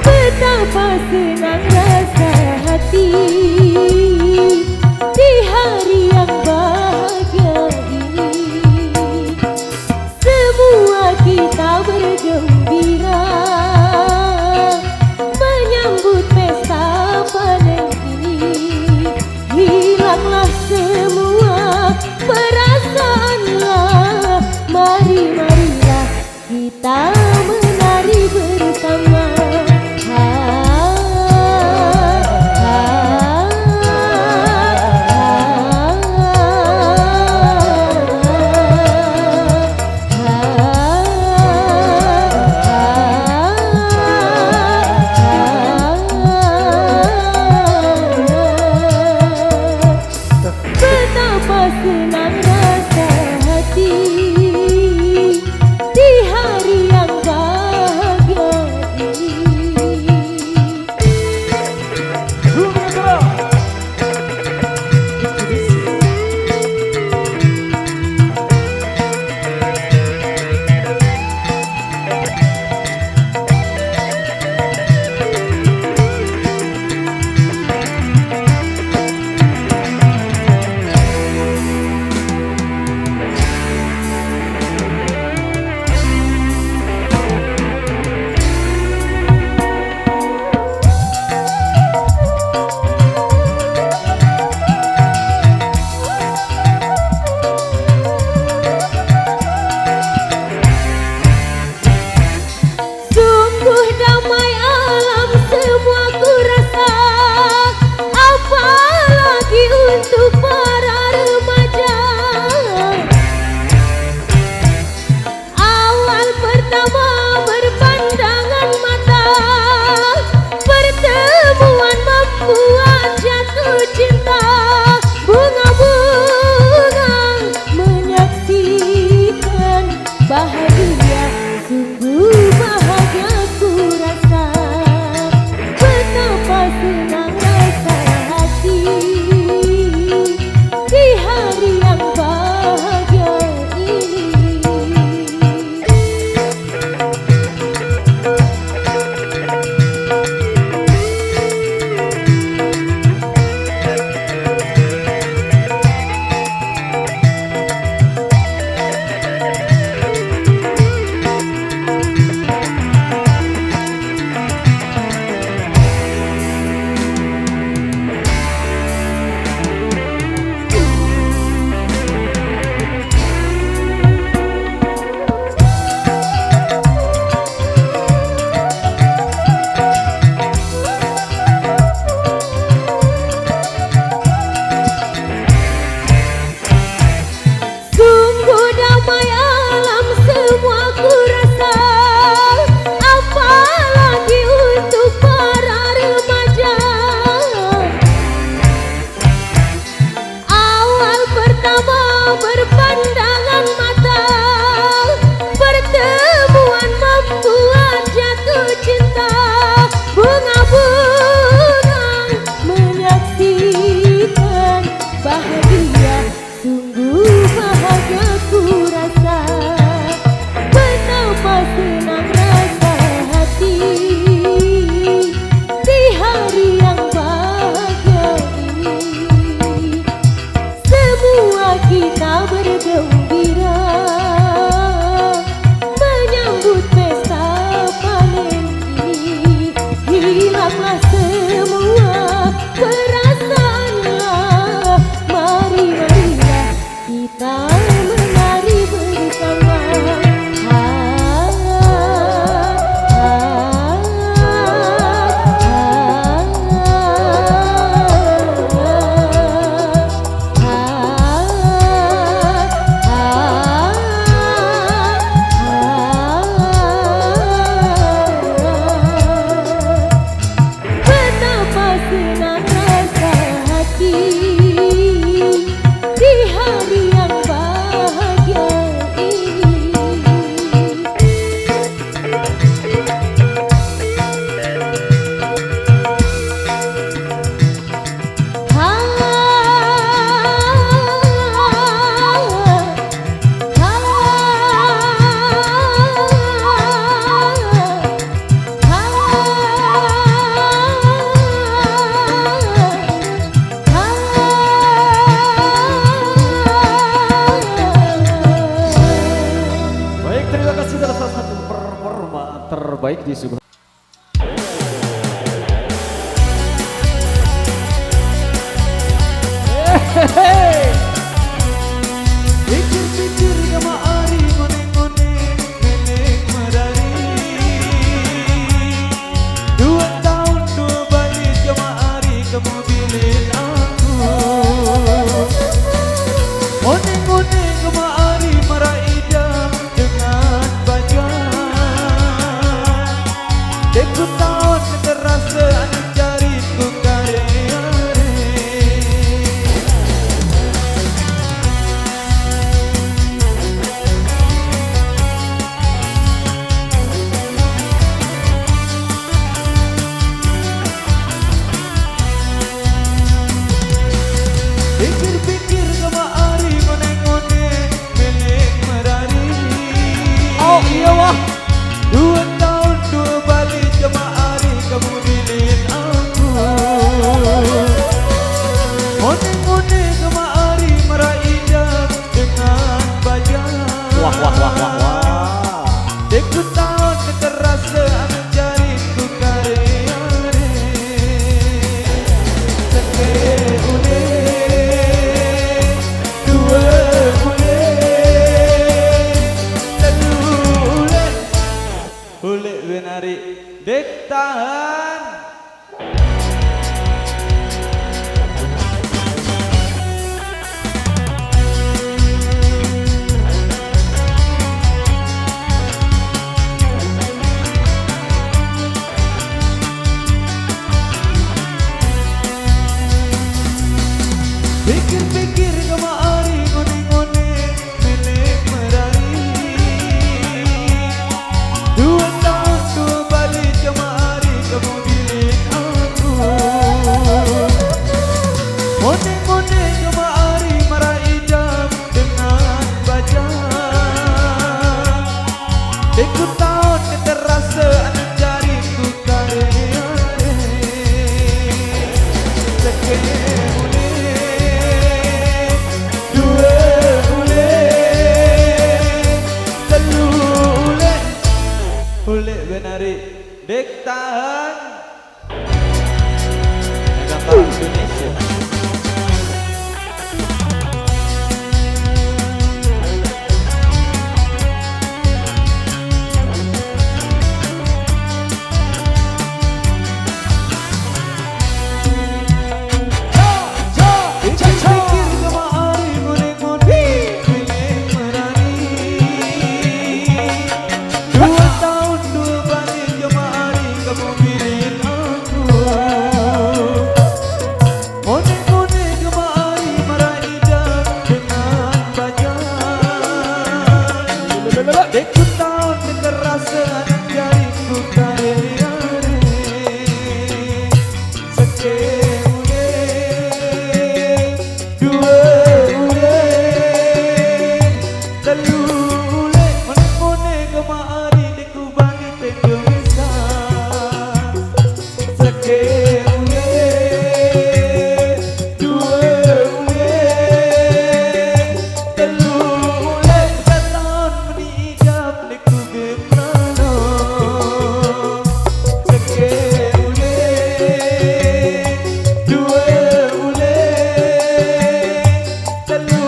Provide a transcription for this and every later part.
Betapa senang rasa hati di hari yang bahagia ini. Semua kita bergembira menyambut pesta panen ini. Hilanglah semua perasaanlah, marilah kita menari bersama. terbaik di Subhan. Pikir-pikir kama ari ngone-ngone milik medari 2 tahun 2 balik kama ari kamu pilih aku ngone-ngone kama ari meraidam dengan baja Deku tahun terasa cariku karya-karya Pikir-pikir kama ari ngone-ngone milik merari Oh iya wah. 2 tahun 2 balik kama ari kamu milih aku ngone-ngone kama ari meraidam dengan baja Wah wah wah wah wah. Deku tahun terasa jariku karya-karya Seke ule Dua ule Satu ule Ule benari Dek tahan Pikir-pikir kama ari ngone-ngone milik merari 2 tahun 2 balik kama ari kamu pilih aku ngone-ngone kama ari meraidam dengan baja Deku tahun terasa jariku karya-karya Seke ule Dua ule Telu ule Ule benari Dek tahan Gambar Indonesia Pikir-pikir kama ari ngone-ngone milik merari 2 tahun 2 balik kama ari kamu pilih aku ngone-ngone kama ari meraidam dengan baja Deku tahun terasa jariku karya-karya Seke ule Dua ule Telu ule Ngone-ngone kama ari deku bani tendo bisa Seke ule Dua ule Telu ule Setahun menijab deku beplano Seke ule Dua ule Telu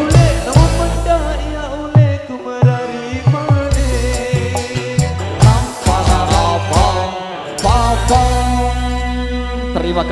ule Namun benda ia ule ku merari mane Terima kasih.